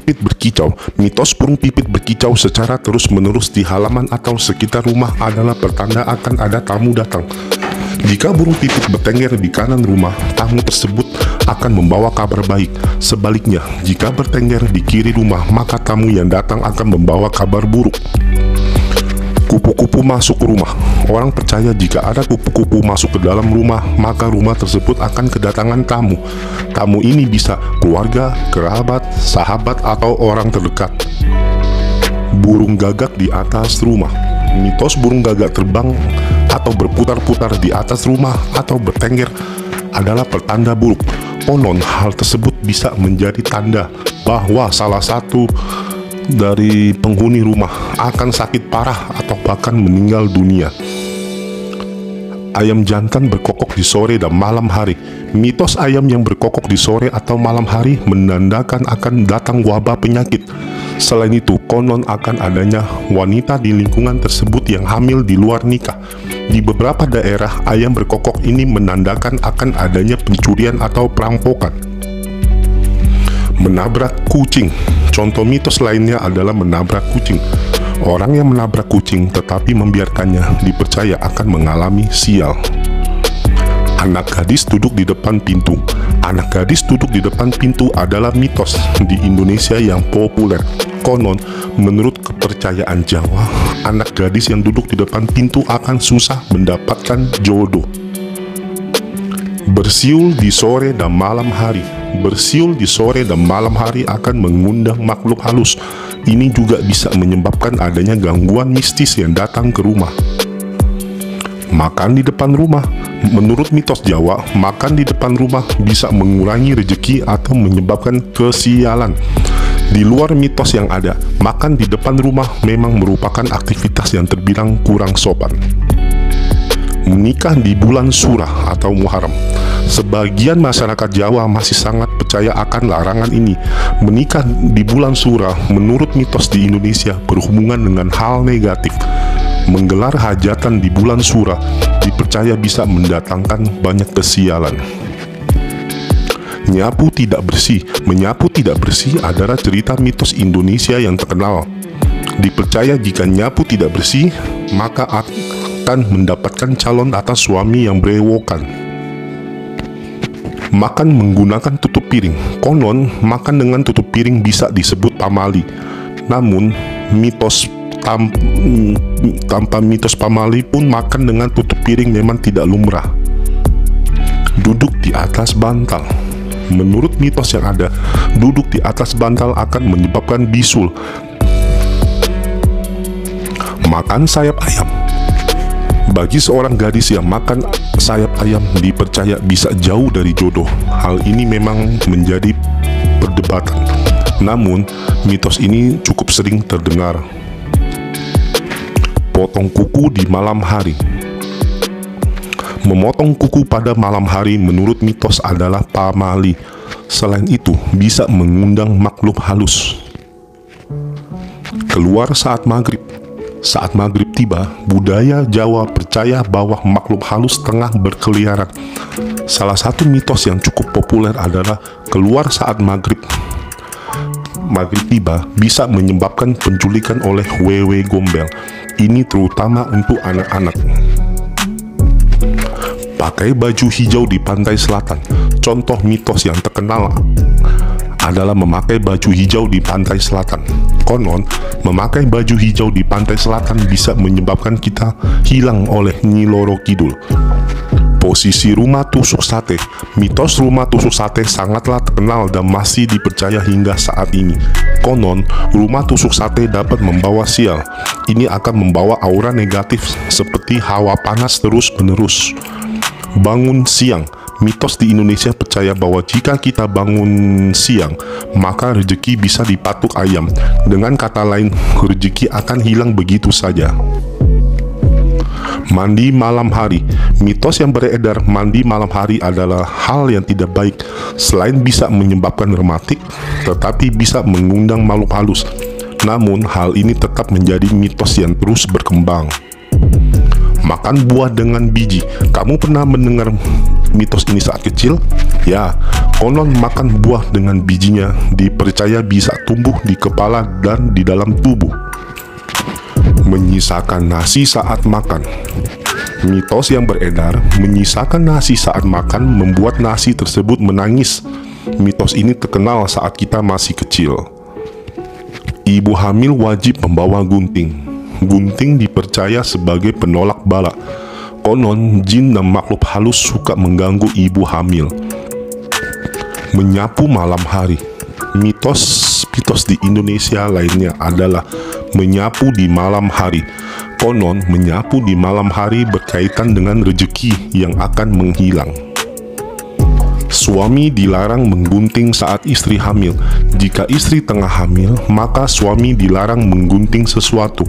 pipit berkicau. Mitos burung pipit berkicau secara terus-menerus di halaman atau sekitar rumah adalah pertanda akan ada tamu datang. Jika burung pipit bertengger di kanan rumah, tamu tersebut akan membawa kabar baik. Sebaliknya, jika bertengger di kiri rumah, maka tamu yang datang akan membawa kabar buruk. Kupu-kupu masuk ke rumah. Orang percaya jika ada kupu-kupu masuk ke dalam rumah, maka rumah tersebut akan kedatangan tamu. Tamu ini bisa keluarga, kerabat, sahabat, atau orang terdekat. Burung gagak di atas rumah. Mitos burung gagak terbang atau berputar-putar di atas rumah atau bertengger adalah pertanda buruk. Konon hal tersebut bisa menjadi tanda bahwa salah satu dari penghuni rumah akan sakit parah atau bahkan meninggal dunia. Ayam jantan berkokok di sore dan malam hari. Mitos ayam yang berkokok di sore atau malam hari menandakan akan datang wabah penyakit. Selain itu, konon akan adanya wanita di lingkungan tersebut yang hamil di luar nikah. Di beberapa daerah, ayam berkokok ini menandakan akan adanya pencurian atau perampokan. Menabrak kucing. Contoh mitos lainnya adalah menabrak kucing. Orang yang menabrak kucing tetapi membiarkannya dipercaya akan mengalami sial. Anak gadis duduk di depan pintu. Anak gadis duduk di depan pintu adalah mitos di Indonesia yang populer. Konon, menurut kepercayaan Jawa, anak gadis yang duduk di depan pintu akan susah mendapatkan jodoh. Bersiul di sore dan malam hari. Bersiul di sore dan malam hari akan mengundang makhluk halus. Ini juga bisa menyebabkan adanya gangguan mistis yang datang ke rumah. Makan di depan rumah. Menurut mitos Jawa, makan di depan rumah bisa mengurangi rezeki atau menyebabkan kesialan. Di luar mitos yang ada, makan di depan rumah memang merupakan aktivitas yang terbilang kurang sopan. Menikah di bulan Surah atau Muharram. Sebagian masyarakat Jawa masih sangat percaya akan larangan ini. Menikah di bulan Surah menurut mitos di Indonesia berhubungan dengan hal negatif. Menggelar hajatan di bulan Surah dipercaya bisa mendatangkan banyak kesialan. Nyapu tidak bersih. Menyapu tidak bersih adalah cerita mitos Indonesia yang terkenal. Dipercaya jika nyapu tidak bersih, maka akan mendapatkan calon atas suami yang berewokan. Makan menggunakan tutup piring. Konon, makan dengan tutup piring bisa disebut pamali. Namun, tanpa mitos pamali pun makan dengan tutup piring memang tidak lumrah. Duduk di atas bantal. Menurut mitos yang ada, duduk di atas bantal akan menyebabkan bisul. Makan sayap ayam. Bagi seorang gadis yang makan sayap ayam dipercaya bisa jauh dari jodoh. Hal ini memang menjadi perdebatan. Namun, mitos ini cukup sering terdengar. Potong kuku di malam hari. Memotong kuku pada malam hari menurut mitos adalah pamali. Selain itu, bisa mengundang makhluk halus. Keluar saat maghrib. Saat maghrib tiba, budaya Jawa percaya bahwa makhluk halus tengah berkeliaran. Salah satu mitos yang cukup populer adalah keluar saat maghrib tiba bisa menyebabkan penculikan oleh wewe gombel. Ini terutama untuk anak-anak. Pakai baju hijau di pantai selatan. Contoh mitos yang terkenal adalah memakai baju hijau di pantai selatan. Konon, memakai baju hijau di pantai selatan bisa menyebabkan kita hilang oleh Nyi Loro Kidul. Posisi rumah tusuk sate. Mitos rumah tusuk sate sangatlah terkenal dan masih dipercaya hingga saat ini. Konon, rumah tusuk sate dapat membawa sial. Ini akan membawa aura negatif seperti hawa panas terus-menerus. Bangun siang. Mitos di Indonesia percaya bahwa jika kita bangun siang, maka rezeki bisa dipatuk ayam. Dengan kata lain, rezeki akan hilang begitu saja. Mandi malam hari. Mitos yang beredar mandi malam hari adalah hal yang tidak baik. Selain bisa menyebabkan rematik, tetapi bisa mengundang makhluk halus. Namun, hal ini tetap menjadi mitos yang terus berkembang. makan buah dengan biji. Kamu pernah mendengar mitos ini saat kecil? Ya, konon makan buah dengan bijinya dipercaya bisa tumbuh di kepala dan di dalam tubuh. Menyisakan nasi saat makan. Mitos yang beredar, menyisakan nasi saat makan membuat nasi tersebut menangis. Mitos ini terkenal saat kita masih kecil. Ibu hamil wajib membawa gunting. Gunting dipercaya sebagai penolak bala. Konon, jin dan makhluk halus suka mengganggu ibu hamil. Menyapu malam hari. Mitos di Indonesia lainnya adalah menyapu di malam hari. Konon, menyapu di malam hari berkaitan dengan rezeki yang akan menghilang. Suami dilarang menggunting saat istri hamil. Jika istri tengah hamil, maka suami dilarang menggunting sesuatu.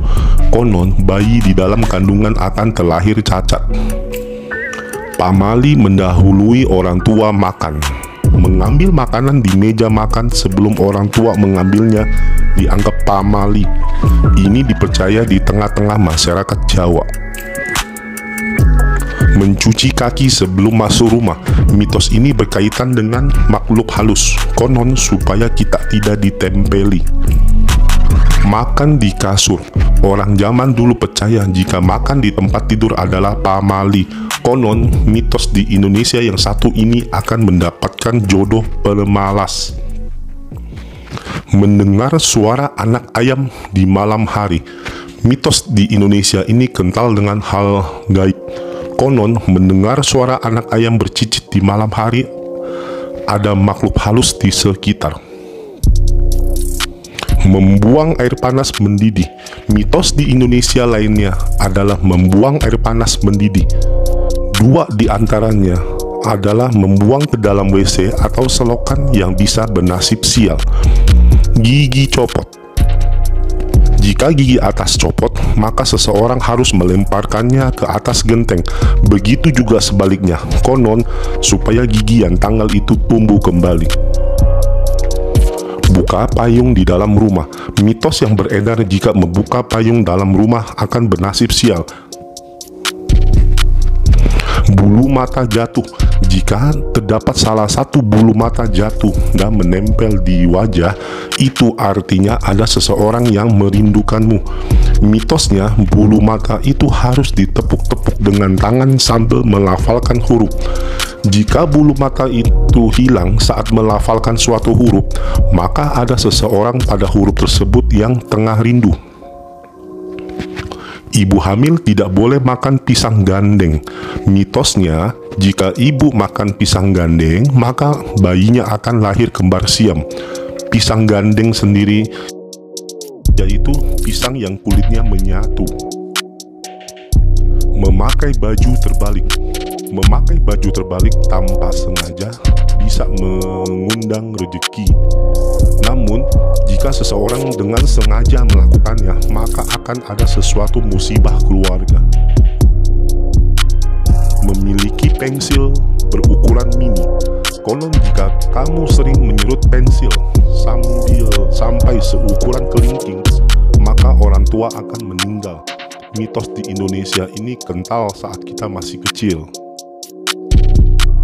Konon, bayi di dalam kandungan akan terlahir cacat. Pamali mendahului orang tua makan. Mengambil makanan di meja makan sebelum orang tua mengambilnya dianggap pamali. Ini dipercaya di tengah-tengah masyarakat Jawa. Mencuci kaki sebelum masuk rumah. Mitos ini berkaitan dengan makhluk halus. Konon supaya kita tidak ditempeli. Makan di kasur. Orang zaman dulu percaya jika makan di tempat tidur adalah pamali. Konon mitos di Indonesia yang satu ini akan mendapatkan jodoh pemalas. Mendengar suara anak ayam di malam hari. Mitos di Indonesia ini kental dengan hal gaib. Konon mendengar suara anak ayam bercicit di malam hari, ada makhluk halus di sekitar. Membuang air panas mendidih. Mitos di Indonesia lainnya adalah membuang air panas mendidih. Dua di antaranya adalah membuang ke dalam WC atau selokan yang bisa bernasib sial. Gigi copot. Jika gigi atas copot, maka seseorang harus melemparkannya ke atas genteng. Begitu juga sebaliknya, konon supaya gigi yang tanggal itu tumbuh kembali. Buka payung di dalam rumah. Mitos yang beredar jika membuka payung dalam rumah akan bernasib sial. Bulu mata jatuh. Jika terdapat salah satu bulu mata jatuh dan menempel di wajah, itu artinya ada seseorang yang merindukanmu. Mitosnya, bulu mata itu harus ditepuk-tepuk dengan tangan sambil melafalkan huruf. Jika bulu mata itu hilang saat melafalkan suatu huruf, maka ada seseorang pada huruf tersebut yang tengah rindu. Ibu hamil tidak boleh makan pisang gandeng. Mitosnya, jika ibu makan pisang gandeng, maka bayinya akan lahir kembar siam. Pisang gandeng sendiri yaitu pisang yang kulitnya menyatu. Memakai baju terbalik. Memakai baju terbalik tanpa sengaja bisa mengundang rezeki. Namun, jika seseorang dengan sengaja melakukannya, maka akan ada sesuatu musibah keluarga. Memiliki pensil berukuran mini. Konon jika kamu sering menyerut pensil sampai seukuran kelingking, maka orang tua akan meninggal. Mitos di Indonesia ini kental saat kita masih kecil.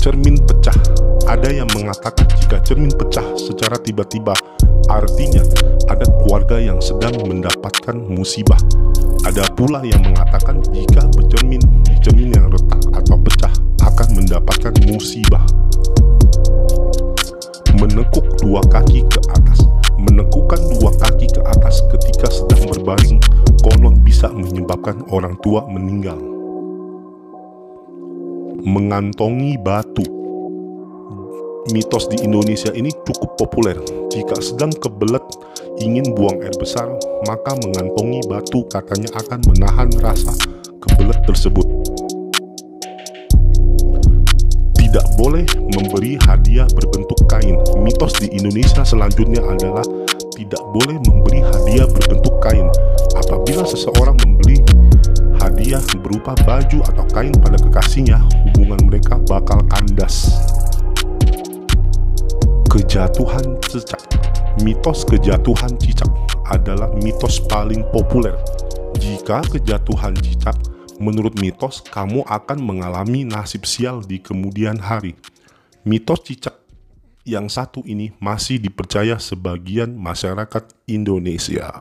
Cermin pecah. Ada yang mengatakan jika cermin pecah secara tiba-tiba, artinya ada keluarga yang sedang mendapatkan musibah. Ada pula yang mengatakan jika bercermin di cermin yang retak atau pecah akan mendapatkan musibah. Menekuk dua kaki ke atas. Menekukkan dua kaki ke atas ketika sedang berbaring konon bisa menyebabkan orang tua meninggal. Mengantongi batu. Mitos di Indonesia ini cukup populer. Jika sedang kebelet ingin buang air besar, maka mengantongi batu katanya akan menahan rasa kebelet tersebut. Tidak boleh memberi hadiah berbentuk kain. Mitos di Indonesia selanjutnya adalah tidak boleh memberi hadiah berbentuk kain. Apabila seseorang membeli hadiah berupa baju atau kain pada kekasihnya, hubungan mereka bakal kandas. Kejatuhan cicak. Mitos kejatuhan cicak adalah mitos paling populer. Jika kejatuhan cicak, menurut mitos kamu akan mengalami nasib sial di kemudian hari. Mitos cicak yang satu ini masih dipercaya sebagian masyarakat Indonesia.